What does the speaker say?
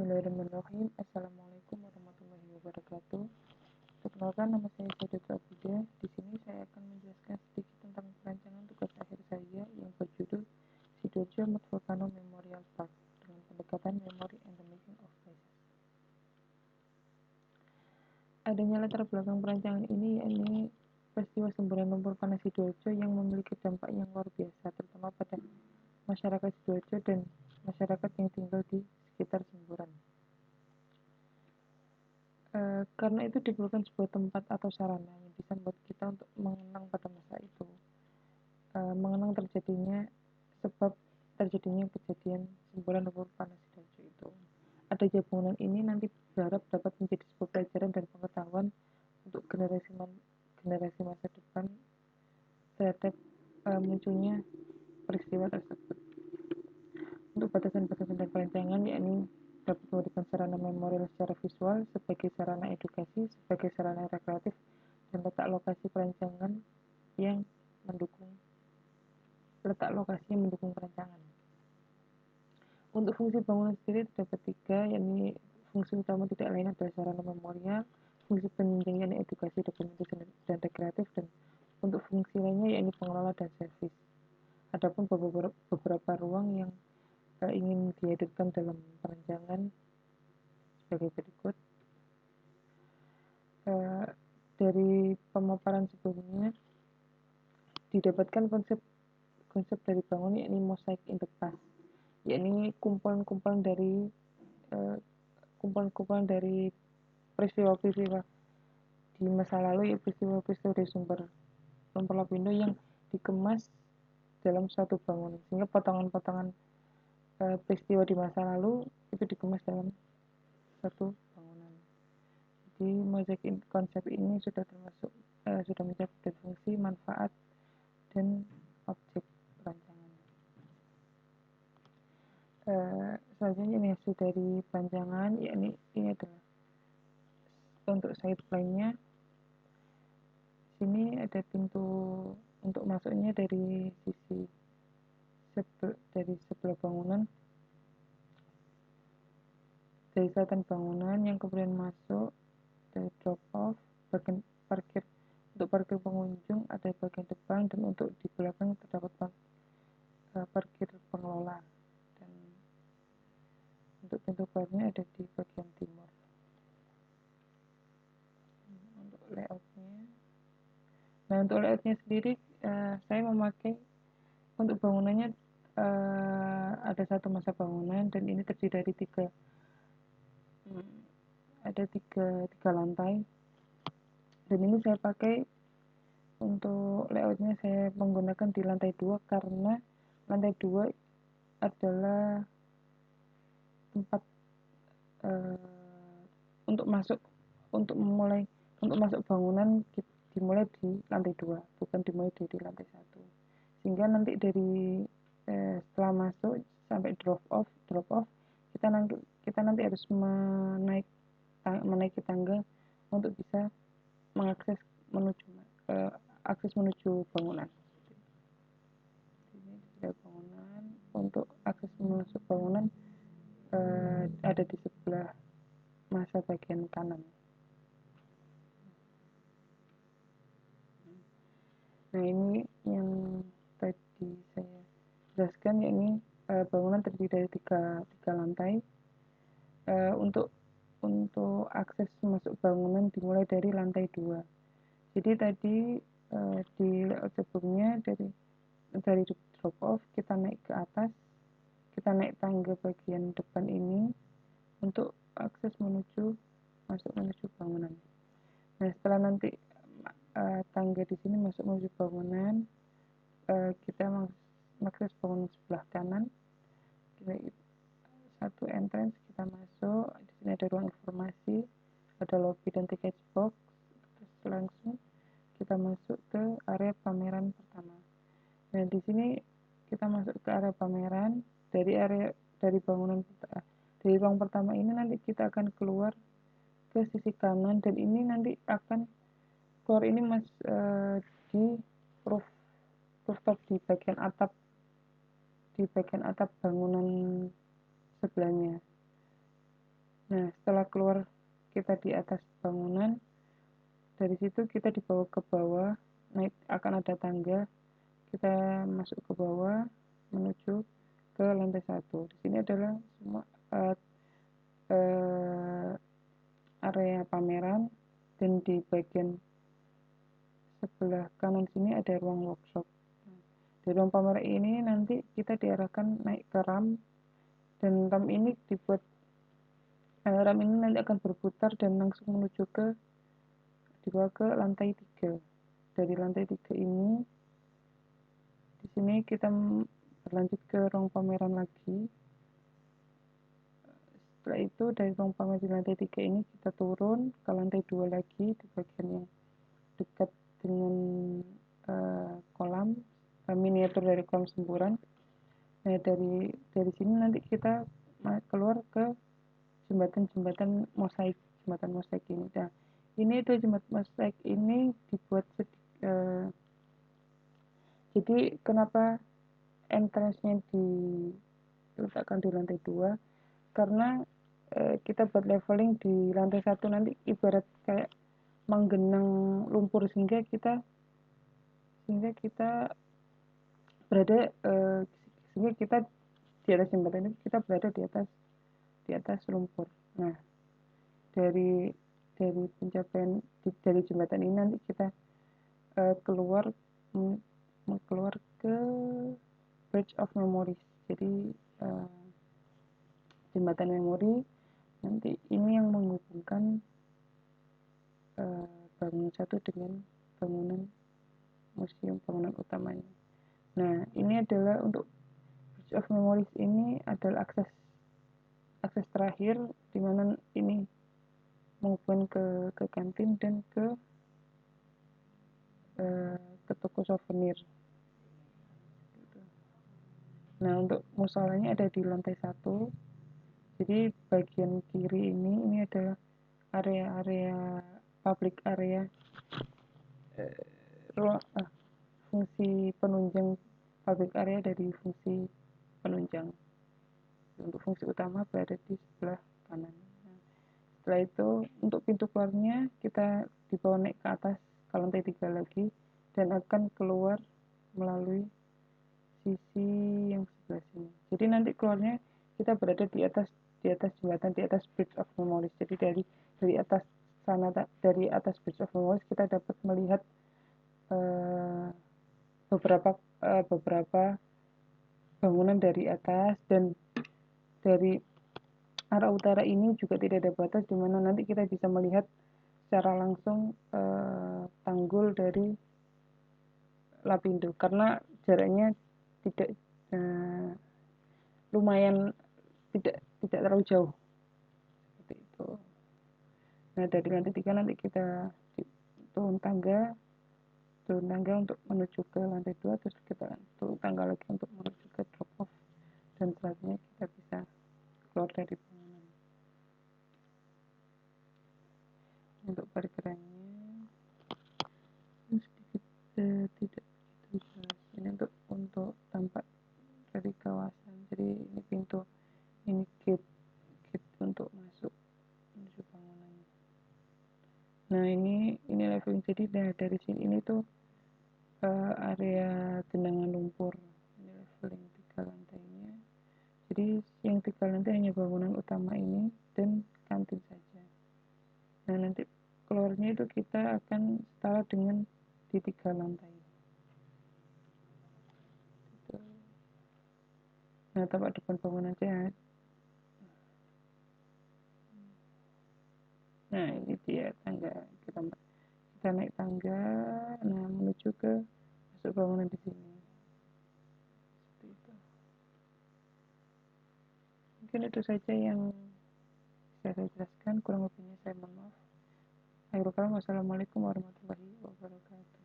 Bismillahirrahmanirrahim. Assalamualaikum warahmatullahi wabarakatuh. Perkenalkan, nama saya Syahadat Abidah. Di sini saya akan menjelaskan sedikit tentang perancangan tugas akhir saya yang berjudul Sidoarjo Mud Volcano Memorial Park dengan pendekatan Memory and the Making of Places. Adanya latar belakang perancangan ini yakni peristiwa semburan lumpur panas Sidoarjo yang memiliki dampak yang luar biasa, terutama pada masyarakat Sidoarjo dan masyarakat yang tinggal di sekitar semburan. Karena itu diperlukan sebuah tempat atau sarana yang bisa membuat kita untuk mengenang pada masa itu, mengenang sebab terjadinya kejadian semburan lumpur panas Sidoarjo itu. Adanya bangunan ini nanti berharap dapat menjadi sebuah pelajaran dan pengetahuan untuk generasi masa depan terhadap munculnya peristiwa tersebut. Untuk batasan-batasan dan perancangan yakni dapat memberikan sarana memorial secara visual sebagai sarana edukasi, sebagai sarana rekreatif, dan letak lokasi yang mendukung perancangan. Untuk fungsi bangunan sendiri terdapat 3, yakni fungsi utama tidak lain adalah sarana memorial, fungsi penunjang yakni edukasi, dokumentasi, dan rekreatif, dan untuk fungsi lainnya yakni pengelola dan servis. Adapun beberapa ruang yang ingin dihadirkan dalam perancangan sebagai berikut. Dari pemaparan sebelumnya didapatkan konsep dari bangunan yakni mosaic in the past, yakni kumpulan-kumpulan dari peristiwa-peristiwa di masa lalu, ya peristiwa-peristiwa dari sumber lumpur lapindo yang dikemas dalam suatu bangunan, sehingga potongan-potongan peristiwa di masa lalu itu dikemas dalam satu bangunan. Jadi mosaic konsep ini sudah mencakup fungsi, manfaat, dan objek perancangan. Selanjutnya ini hasil dari perancangan, yakni ini adalah untuk side plan-nya. Sini ada pintu untuk masuknya dari sisi sebelah bangunan, dari selatan bangunan, yang kemudian masuk dari drop off, bagian parkir untuk parkir pengunjung ada bagian depan, dan untuk di belakang terdapat parkir pengelola, dan untuk pintu keluarnya ada di bagian timur. Untuk layoutnya sendiri saya memakai untuk bangunannya ada satu masa bangunan, dan ini terdiri dari tiga lantai, dan ini saya pakai untuk layoutnya saya menggunakan di lantai 2 karena lantai 2 adalah tempat untuk masuk bangunan dimulai di lantai 2, bukan dimulai dari lantai 1, sehingga nanti dari setelah masuk sampai drop off kita nanti harus menaiki tangga untuk bisa mengakses menuju bangunan. Ini adalah bangunan. Untuk akses masuk bangunan ada di sebelah masa bagian kanan. Nah, ini yang tadi saya jelaskan, yakni bangunan terdiri dari tiga lantai. Untuk akses masuk bangunan dimulai dari lantai 2. Jadi tadi di layout sebelumnya dari drop off kita naik ke atas, kita naik tangga bagian depan ini untuk akses menuju bangunan. Nah, setelah nanti tangga di sini masuk menuju bangunan, kita mengakses bangunan sebelah kanan. Satu entrance, kita masuk. Di sini ada ruang informasi, ada lobby dan ticket box. Terus langsung kita masuk ke area pameran pertama. Nah, di sini kita masuk ke area pameran. Dari ruang pertama ini nanti kita akan keluar ke sisi kanan, dan ini nanti akan keluar ini di rooftop di bagian atap, bangunan sebelahnya. Di sini nanti akan Nah, setelah keluar kita di atas bangunan, dari situ kita dibawa ke bawah, naik akan ada tangga, kita masuk ke bawah menuju ke lantai 1. Di sini adalah semua uh, uh, area pameran, dan di bagian sebelah kanan sini ada ruang workshop. Di ruang pameran ini nanti kita diarahkan naik ke RAM, dan RAM ini RAM ini nanti akan berputar dan langsung menuju ke dibawa ke lantai 3. Dari lantai 3 ini, di sini kita berlanjut ke ruang pameran lagi. Setelah itu dari ruang pameran di lantai 3 ini kita turun ke lantai 2 lagi di bagian yang dekat dengan kolam miniatur dari kolam semburan. Nah, dari sini nanti kita keluar ke jembatan mosaik ini. Nah, ini tuh jembatan mosaik ini dibuat jadi kenapa entrance-nya diletakkan di lantai 2, karena kita buat leveling di lantai 1 nanti ibarat kayak menggenang lumpur, sehingga kita berada sehingga kita di atas jembatan itu kita berada di atas lumpur. Nah, dari pencapaian dari jembatan ini nanti kita keluar ke Bridge of Memories. Jadi jembatan memori nanti ini yang menghubungkan bangunan 1 dengan bangunan museum, bangunan utamanya. Nah, ini adalah untuk Bridge of Memories, ini adalah akses terakhir di mana ini menghubungkan ke kantin dan ke toko souvenir. Nah, untuk musolanya ada di lantai 1. Jadi bagian kiri ini adalah area public area, fungsi penunjang public area dari fungsi penunjang. Untuk fungsi utama berada di sebelah kanan. Nah, setelah itu untuk pintu keluarnya kita dibawa naik ke atas ke lantai 3 lagi, dan akan keluar melalui sisi yang sebelah sini. Jadi nanti keluarnya kita berada di atas jembatan, di atas Bridge of Memories. Jadi dari atas sana, dari atas Bridge of Memories kita dapat melihat beberapa bangunan dari atas, dan dari arah utara ini juga tidak ada batas, di mana nanti kita bisa melihat secara langsung tanggul dari Lapindo, karena jaraknya tidak lumayan, tidak terlalu jauh seperti itu. Nah, dari lantai 3 nanti kita turun tangga untuk menuju ke lantai 2, terus kita turun tangga lagi untuk menuju ke drop off, dan selanjutnya kita bisa keluar dari bangunan. Untuk parkirannya sedikit tidak begitu jelas. Ini untuk tampak dari kawasan. Jadi ini pintu, ini gate untuk masuk menuju bangunan. Nah, ini leveling. Jadi dari sini ini tuh area genangan lumpur. Ini leveling 3 lantainya. Jadi yang 3 lantai hanya bangunan utama ini dan kantin saja. Nah, nanti keluarnya itu kita akan setara dengan di 3 lantai. Nah, tampak depan bangunan sehat. Nah, ini dia tangga, kita naik tangga, nah menuju ke masuk bangunan di sini. Seperti itu. Mungkin itu saja yang bisa saya jelaskan, kurang lebihnya saya mohon maaf. Wassalamualaikum warahmatullahi wabarakatuh.